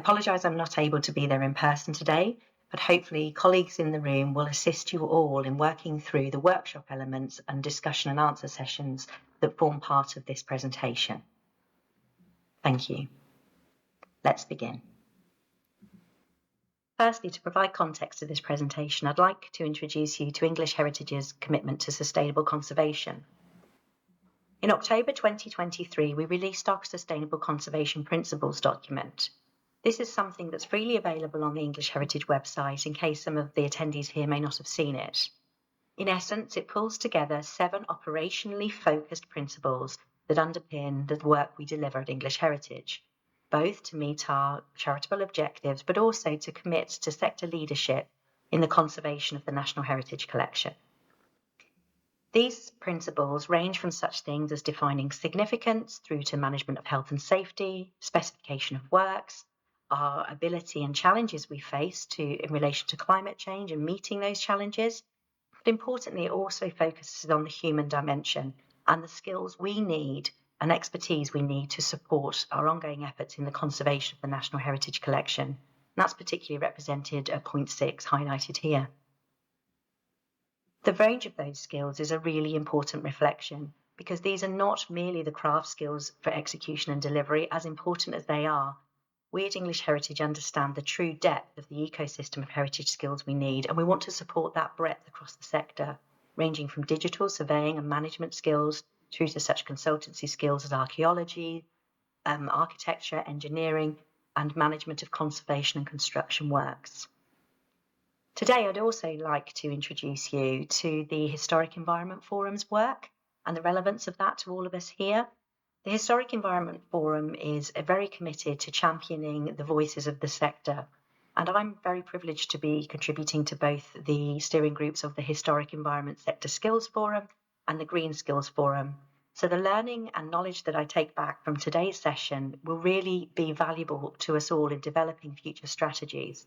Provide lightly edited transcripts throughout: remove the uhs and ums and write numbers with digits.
apologise I'm not able to be there in person today, but hopefully colleagues in the room will assist you all in working through the workshop elements and discussion and answer sessions that form part of this presentation. Thank you. Let's begin. Firstly, to provide context to this presentation, I'd like to introduce you to English Heritage's commitment to sustainable conservation. In October 2023, we released our Sustainable Conservation Principles document. This is something that's freely available on the English Heritage website in case some of the attendees here may not have seen it. In essence, it pulls together 7 operationally focused principles that underpin the work we deliver at English Heritage, both to meet our charitable objectives, but also to commit to sector leadership in the conservation of the National Heritage Collection. These principles range from such things as defining significance through to management of health and safety, specification of works, our ability and challenges we face in relation to climate change and meeting those challenges. But importantly, it also focuses on the human dimension and the skills we need and expertise we need to support our ongoing efforts in the conservation of the National Heritage Collection. And that's particularly represented at point 6, highlighted here. The range of those skills is a really important reflection because these are not merely the craft skills for execution and delivery, as important as they are. We at English Heritage understand the true depth of the ecosystem of heritage skills we need, and we want to support that breadth across the sector, ranging from digital surveying and management skills through to such consultancy skills as archaeology, architecture, engineering, and management of conservation and construction works. Today, I'd also like to introduce you to the Historic Environment Forum's work and the relevance of that to all of us here. The Historic Environment Forum is very committed to championing the voices of the sector, and I'm very privileged to be contributing to both the steering groups of the Historic Environment Sector Skills Forum and the Green Skills Forum. So the learning and knowledge that I take back from today's session will really be valuable to us all in developing future strategies.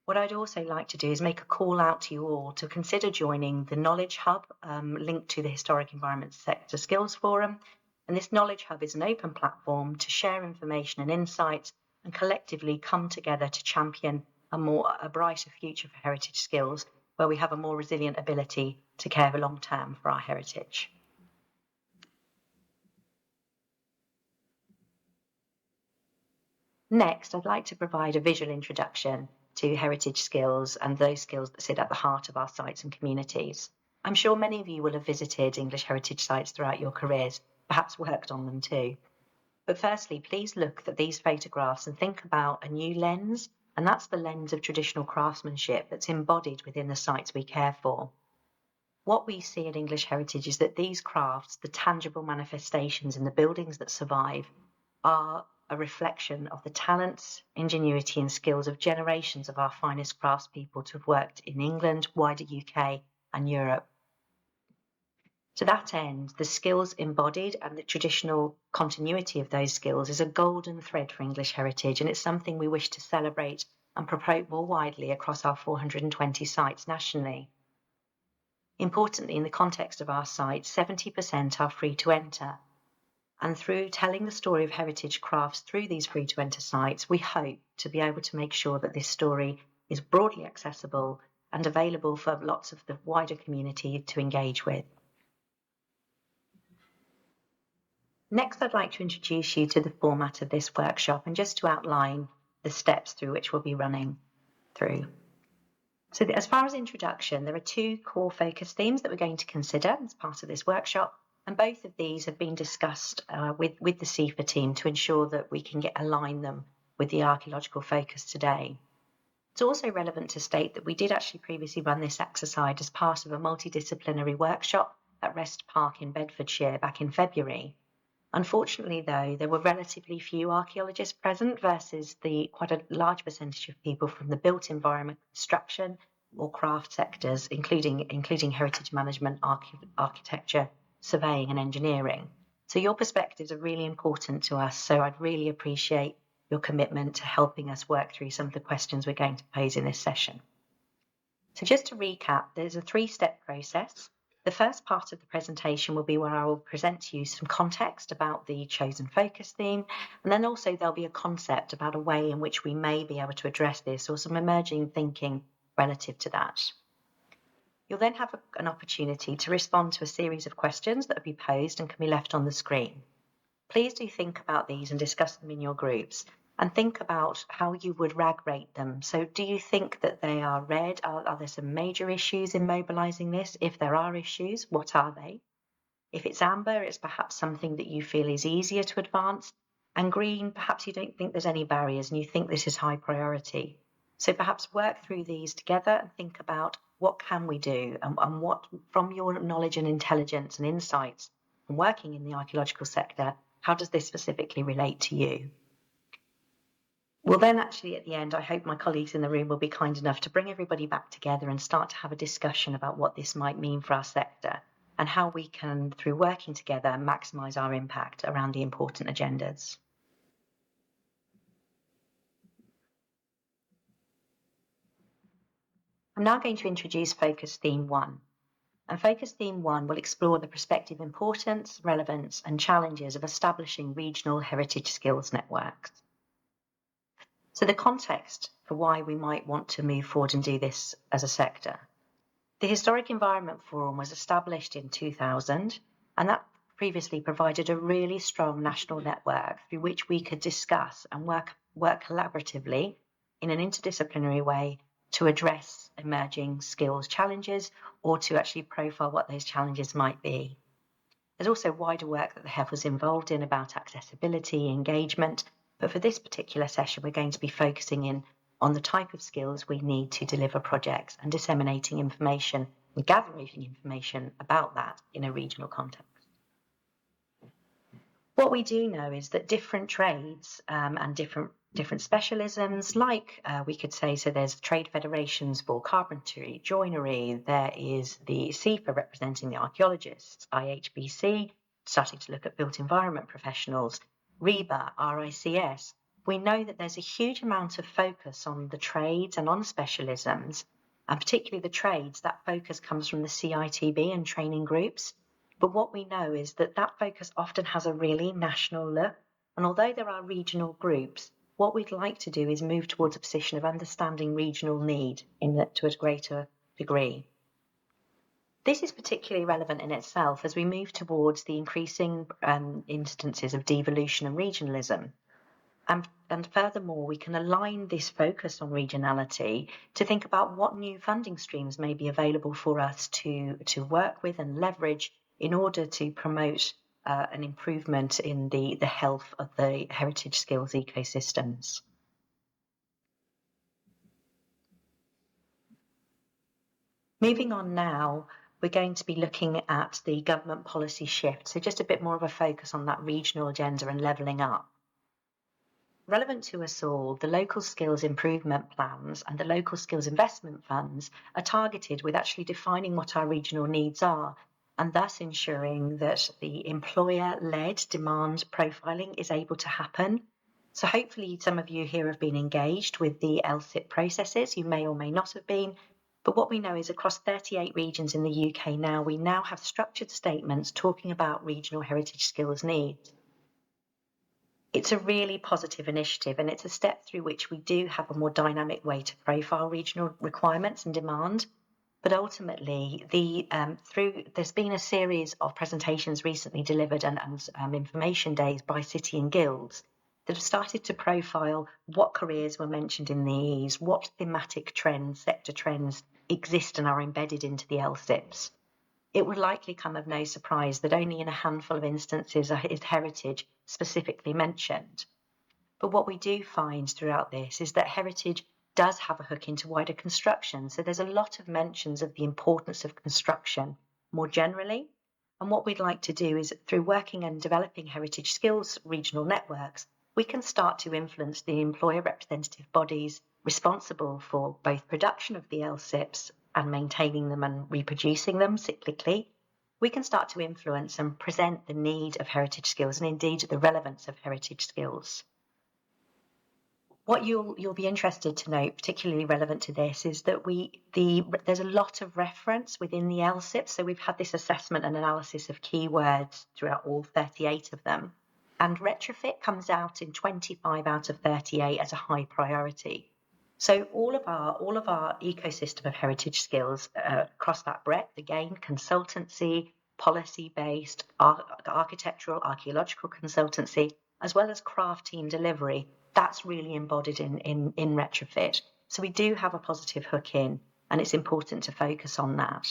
What I'd also like to do is make a call out to you all to consider joining the Knowledge Hub linked to the Historic Environment Sector Skills Forum. And this Knowledge Hub is an open platform to share information and insights and collectively come together to champion a brighter future for heritage skills, where we have a more resilient ability to care for long term for our heritage. Next, I'd like to provide a visual introduction to heritage skills and those skills that sit at the heart of our sites and communities. I'm sure many of you will have visited English heritage sites throughout your careers, perhaps worked on them too. But firstly, please look at these photographs and think about a new lens, and that's the lens of traditional craftsmanship that's embodied within the sites we care for. What we see at English Heritage is that these crafts, the tangible manifestations in the buildings that survive, are a reflection of the talents, ingenuity and skills of generations of our finest craftspeople to have worked in England, wider UK and Europe. To that end, the skills embodied and the traditional continuity of those skills is a golden thread for English Heritage, and it's something we wish to celebrate and promote more widely across our 420 sites nationally. Importantly, in the context of our sites, 70% are free to enter. And through telling the story of heritage crafts through these free-to-enter sites, we hope to be able to make sure that this story is broadly accessible and available for lots of the wider community to engage with. Next, I'd like to introduce you to the format of this workshop and just to outline the steps through which we'll be running through. So as far as introduction, there are 2 core focus themes that we're going to consider as part of this workshop. And both of these have been discussed with the CIFA team to ensure that we can align them with the archaeological focus today. It's also relevant to state that we did actually previously run this exercise as part of a multidisciplinary workshop at Rest Park in Bedfordshire back in February. Unfortunately, though, there were relatively few archaeologists present versus the quite a large percentage of people from the built environment, construction or craft sectors, including heritage management, architecture, surveying and engineering. So your perspectives are really important to us, so I'd really appreciate your commitment to helping us work through some of the questions we're going to pose in this session. So just to recap, there's a 3-step process. The first part of the presentation will be where I will present to you some context about the chosen focus theme, and then also there'll be a concept about a way in which we may be able to address this or some emerging thinking relative to that. You'll then have an opportunity to respond to a series of questions that will be posed and can be left on the screen. Please do think about these and discuss them in your groups, and think about how you would RAG rate them. So do you think that they are red? Are there some major issues in mobilising this? If there are issues, what are they? If it's amber, it's perhaps something that you feel is easier to advance. And green, perhaps you don't think there's any barriers and you think this is high priority. So perhaps work through these together and think about what can we do, and what, from your knowledge and intelligence and insights and working in the archaeological sector, how does this specifically relate to you? Well, then actually at the end, I hope my colleagues in the room will be kind enough to bring everybody back together and start to have a discussion about what this might mean for our sector and how we can, through working together, maximise our impact around the important agendas. I'm now going to introduce Focus Theme 1. And Focus Theme 1 will explore the prospective importance, relevance and challenges of establishing regional heritage skills networks. So the context for why we might want to move forward and do this as a sector. The Historic Environment Forum was established in 2000, and that previously provided a really strong national network through which we could discuss and work collaboratively in an interdisciplinary way to address emerging skills challenges or to actually profile what those challenges might be. There's also wider work that the HEF was involved in about accessibility, engagement, but for this particular session, we're going to be focusing in on the type of skills we need to deliver projects and disseminating information and gathering information about that in a regional context. What we do know is that different trades and different specialisms, like we could say, so there's trade federations for carpentry, joinery, there is the CIFA representing the archaeologists, IHBC starting to look at built environment professionals, REBA, RICS. We know that there's a huge amount of focus on the trades and on specialisms, and particularly the trades. That focus comes from the CITB and training groups. But what we know is that that focus often has a really national look. And although there are regional groups, what we'd like to do is move towards a position of understanding regional need to a greater degree. This is particularly relevant in itself as we move towards the increasing instances of devolution and regionalism. And furthermore, we can align this focus on regionality to think about what new funding streams may be available for us to work with and leverage in order to promote an improvement in the health of the heritage skills ecosystems. Moving on now, we're going to be looking at the government policy shift, so just a bit more of a focus on that regional agenda and levelling up. Relevant to us all, the local skills improvement plans and the local skills investment funds are targeted with actually defining what our regional needs are, and thus ensuring that the employer-led demand profiling is able to happen. So hopefully some of you here have been engaged with the LSIP processes. You may or may not have been, but what we know is across 38 regions in the UK now, we now have structured statements talking about regional heritage skills needs. It's a really positive initiative, and it's a step through which we do have a more dynamic way to profile regional requirements and demand. But ultimately, there's been a series of presentations recently delivered and information days by city and guilds that have started to profile what careers were mentioned in these, what thematic trends, sector trends exist and are embedded into the LSIPs. It would likely come of no surprise that only in a handful of instances is heritage specifically mentioned. But what we do find throughout this is that heritage does have a hook into wider construction. So there's a lot of mentions of the importance of construction more generally. And what we'd like to do is, through working and developing heritage skills regional networks, we can start to influence the employer representative bodies responsible for both production of the LSIPs and maintaining them and reproducing them cyclically. We can start to influence and present the need of heritage skills and indeed the relevance of heritage skills. What you'll be interested to note, particularly relevant to this, is that there's a lot of reference within the LSIP. So we've had this assessment and analysis of keywords throughout all 38 of them. And retrofit comes out in 25 out of 38 as a high priority. So all of our ecosystem of heritage skills across that breadth, again, consultancy, policy-based, architectural, archaeological consultancy, as well as craft team delivery, that's really embodied in retrofit. So we do have a positive hook in, and it's important to focus on that.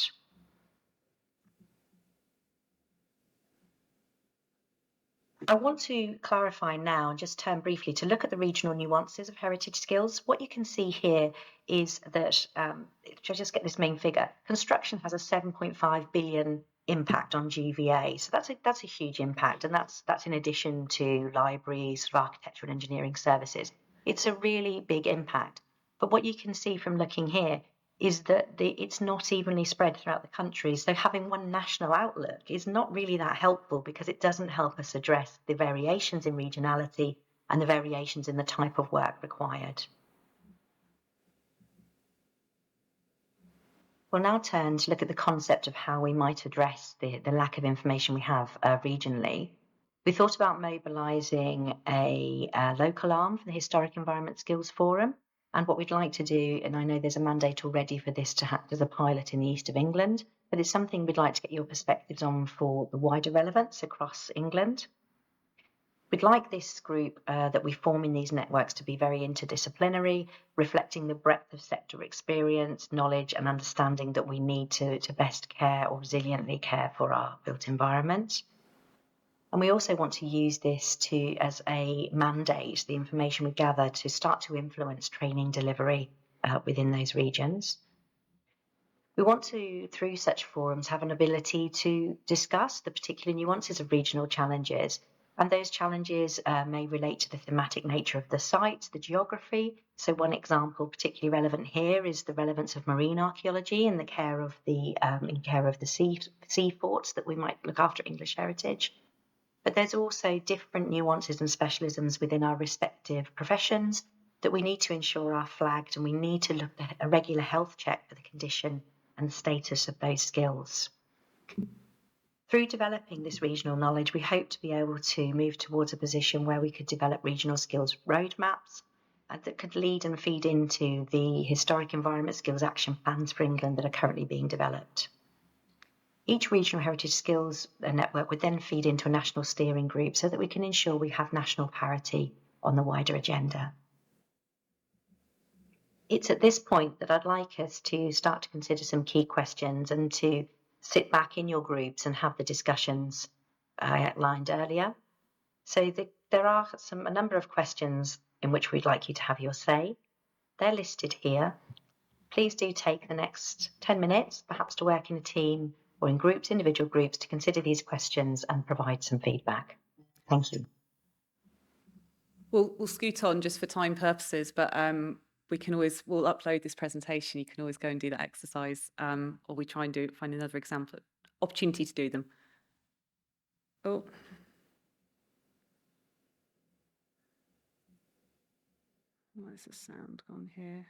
I want to clarify now and just turn briefly to look at the regional nuances of heritage skills. What you can see here is that, should I just get this main figure? Construction has a 7.5 billion impact on GVA. So that's a huge impact, and that's in addition to libraries, architectural and engineering services. It's a really big impact. But what you can see from looking here is that it's not evenly spread throughout the country. So having one national outlook is not really that helpful, because it doesn't help us address the variations in regionality and the variations in the type of work required. We'll now turn to look at the concept of how we might address the lack of information we have regionally. We thought about mobilising a local arm for the Historic Environment Skills Forum. And what we'd like to do, and I know there's a mandate already for this to act as a pilot in the east of England, but it's something we'd like to get your perspectives on for the wider relevance across England. We'd like this group that we form in these networks to be very interdisciplinary, reflecting the breadth of sector experience, knowledge and understanding that we need to best care or resiliently care for our built environment. And we also want to use this as a mandate, the information we gather, to start to influence training delivery within those regions. We want to, through such forums, have an ability to discuss the particular nuances of regional challenges. And those challenges may relate to the thematic nature of the site, the geography. So one example particularly relevant here is the relevance of marine archaeology in the care of the sea forts that we might look after English heritage. But there's also different nuances and specialisms within our respective professions that we need to ensure are flagged, and we need to look at a regular health check for the condition and the status of those skills. Through developing this regional knowledge, we hope to be able to move towards a position where we could develop regional skills roadmaps that could lead and feed into the historic environment skills action plans for England that are currently being developed. Each regional heritage skills network would then feed into a national steering group so that we can ensure we have national parity on the wider agenda. It's at this point that I'd like us to start to consider some key questions and to sit back in your groups and have the discussions I outlined earlier. So there are a number of questions in which we'd like you to have your say. They're listed here. Please do take the next 10 minutes, perhaps to work in a team or in groups, individual groups, to consider these questions and provide some feedback. Thank you. We'll scoot on just for time purposes, but we'll upload this presentation. You can always go and do that exercise, or we try and find another example, opportunity to do them. Oh. Where's the sound gone here?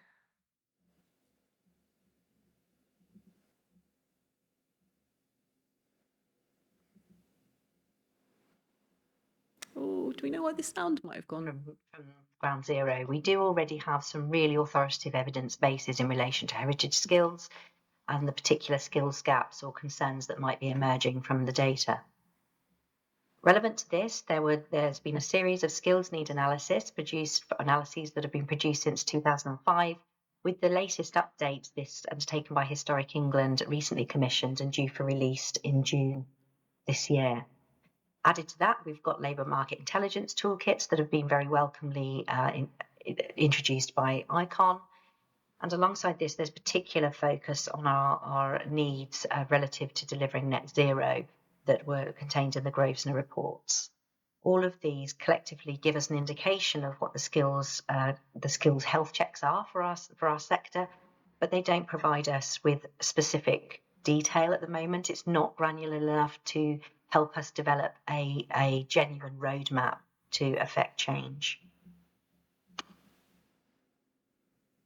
Oh, do we know why the sound might have gone? From ground zero, we do already have some really authoritative evidence bases in relation to heritage skills and the particular skills gaps or concerns that might be emerging from the data. Relevant to this, there's been a series of skills need analyses that have been produced since 2005, with the latest update, this undertaken by Historic England, recently commissioned and due for release in June this year. Added to that, we've got labour market intelligence toolkits that have been very welcomely introduced by ICON. And alongside this, there's particular focus on our needs relative to delivering net zero that were contained in the Grosvenor reports. All of these collectively give us an indication of what the skills health checks are for our sector, but they don't provide us with specific detail at the moment. It's not granular enough to help us develop a genuine roadmap to affect change.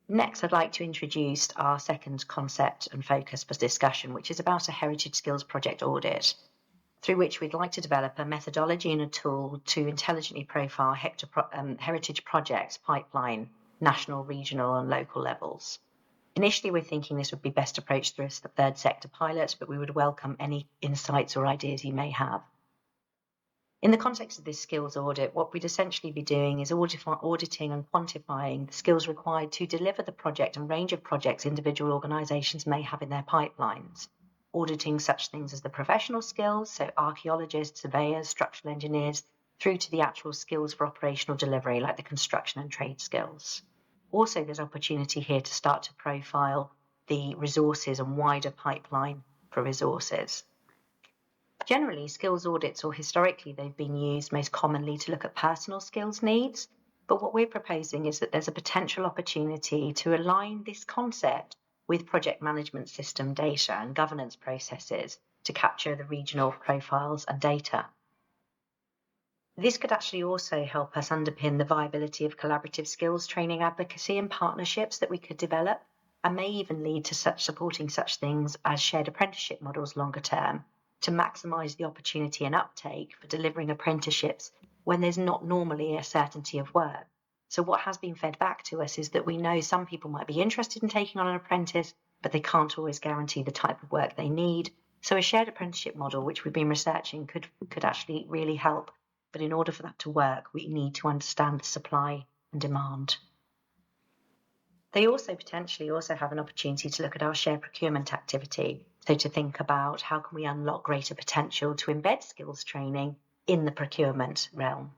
Next, I'd like to introduce our second concept and focus for discussion, which is about a heritage skills project audit, through which we'd like to develop a methodology and a tool to intelligently profile heritage projects pipeline, national, regional and local levels. Initially, we're thinking this would be best approached through a third sector pilot, but we would welcome any insights or ideas you may have. In the context of this skills audit, what we'd essentially be doing is auditing and quantifying the skills required to deliver the project and range of projects individual organisations may have in their pipelines. Auditing such things as the professional skills, so archaeologists, surveyors, structural engineers, through to the actual skills for operational delivery, like the construction and trade skills. Also, there's opportunity here to start to profile the resources and wider pipeline for resources. Generally, skills audits, or historically, they've been used most commonly to look at personal skills needs. But what we're proposing is that there's a potential opportunity to align this concept with project management system data and governance processes to capture the regional profiles and data. This could actually also help us underpin the viability of collaborative skills training advocacy and partnerships that we could develop, and may even lead to supporting such things as shared apprenticeship models longer term, to maximise the opportunity and uptake for delivering apprenticeships when there's not normally a certainty of work. So what has been fed back to us is that we know some people might be interested in taking on an apprentice, but they can't always guarantee the type of work they need. So a shared apprenticeship model, which we've been researching, could actually really help. But in order for that to work, we need to understand the supply and demand. They also potentially have an opportunity to look at our shared procurement activity. So to think about how can we unlock greater potential to embed skills training in the procurement realm.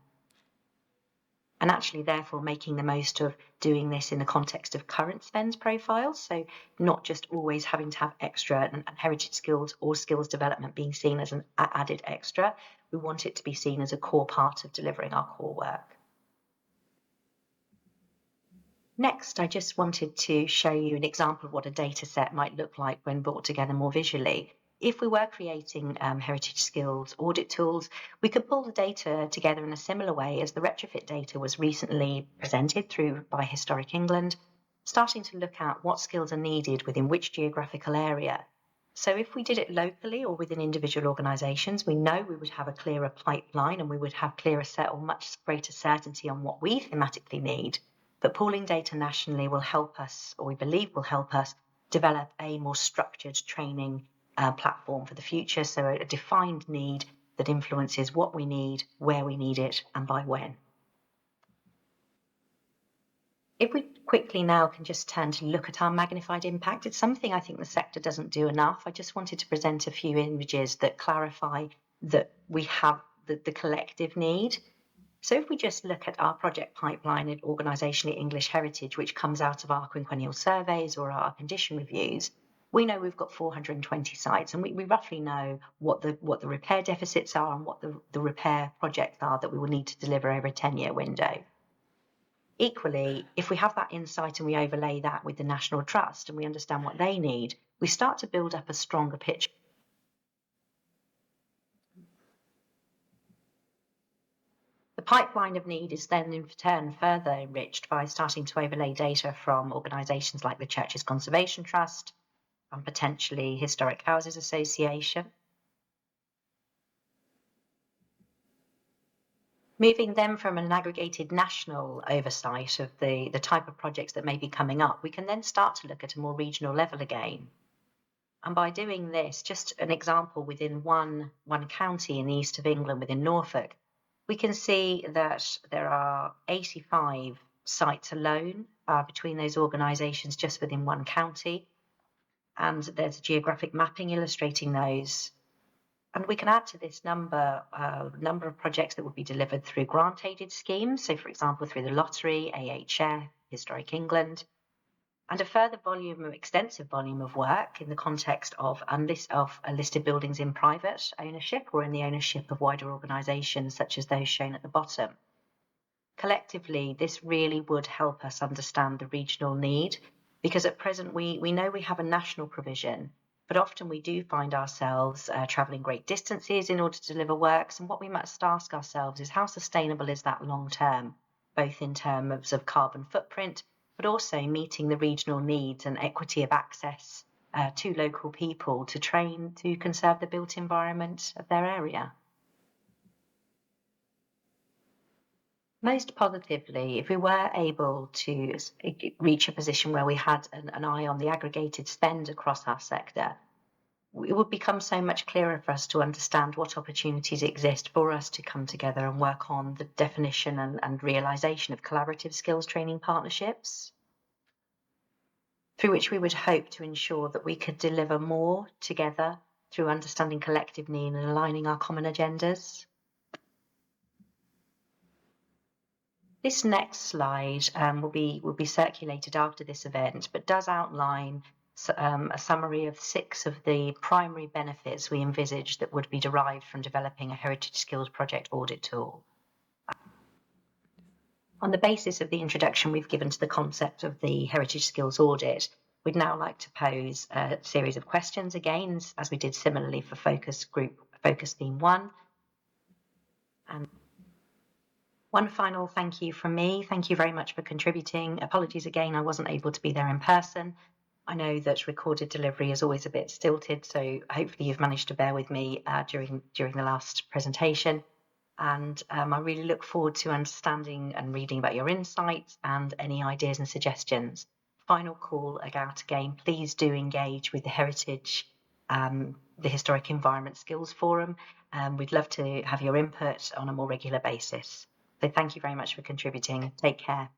And actually therefore making the most of doing this in the context of current spends profiles. So not just always having to have extra and heritage skills or skills development being seen as an added extra. We want it to be seen as a core part of delivering our core work. Next, I just wanted to show you an example of what a data set might look like when brought together more visually. If we were creating heritage skills audit tools, we could pull the data together in a similar way as the retrofit data was recently presented by Historic England, starting to look at what skills are needed within which geographical area. So if we did it locally or within individual organisations, we know we would have a clearer pipeline and we would have much greater certainty on what we thematically need. But pooling data nationally will help us, or we believe will help us, develop a more structured training platform for the future. So a defined need that influences what we need, where we need it, and by when. If we quickly now can just turn to look at our magnified impact, it's something I think the sector doesn't do enough. I just wanted to present a few images that clarify that we have the collective need. So if we just look at our project pipeline at organisationally English Heritage, which comes out of our quinquennial surveys or our condition reviews, we know we've got 420 sites, and we roughly know what the repair deficits are and what the repair projects are that we will need to deliver over a 10-year window. Equally, if we have that insight and we overlay that with the National Trust and we understand what they need, we start to build up a stronger picture. The pipeline of need is then in turn further enriched by starting to overlay data from organisations like the Churches Conservation Trust and potentially Historic Houses Association. Moving them from an aggregated national oversight of the type of projects that may be coming up, we can then start to look at a more regional level again. And by doing this, just an example within one county in the east of England, within Norfolk, we can see that there are 85 sites alone between those organisations just within one county. And there's a geographic mapping illustrating those. And we can add to this number of projects that would be delivered through grant-aided schemes. So, for example, through the lottery, AHF, Historic England, and a further extensive volume of work in the context of listed buildings in private ownership or in the ownership of wider organisations such as those shown at the bottom. Collectively, this really would help us understand the regional need, because at present we know we have a national provision, but often we do find ourselves travelling great distances in order to deliver works, and what we must ask ourselves is how sustainable is that long term, both in terms of carbon footprint, but also meeting the regional needs and equity of access to local people to train to conserve the built environment of their area. Most positively, if we were able to reach a position where we had an eye on the aggregated spend across our sector, it would become so much clearer for us to understand what opportunities exist for us to come together and work on the definition and realisation of collaborative skills training partnerships, through which we would hope to ensure that we could deliver more together through understanding collective need and aligning our common agendas. This next slide will be circulated after this event, but does outline a summary of 6 of the primary benefits we envisage that would be derived from developing a heritage skills project audit tool. On the basis of the introduction we've given to the concept of the heritage skills audit, we'd now like to pose a series of questions again, as we did similarly for focus theme 1. And one final thank you from me. Thank you very much for contributing. Apologies again, I wasn't able to be there in person. I know that recorded delivery is always a bit stilted, so hopefully you've managed to bear with me during the last presentation. And I really look forward to understanding and reading about your insights and any ideas and suggestions. Final call out again, please do engage with the Heritage, the Historic Environment Skills Forum. We'd love to have your input on a more regular basis. So thank you very much for contributing. Take care.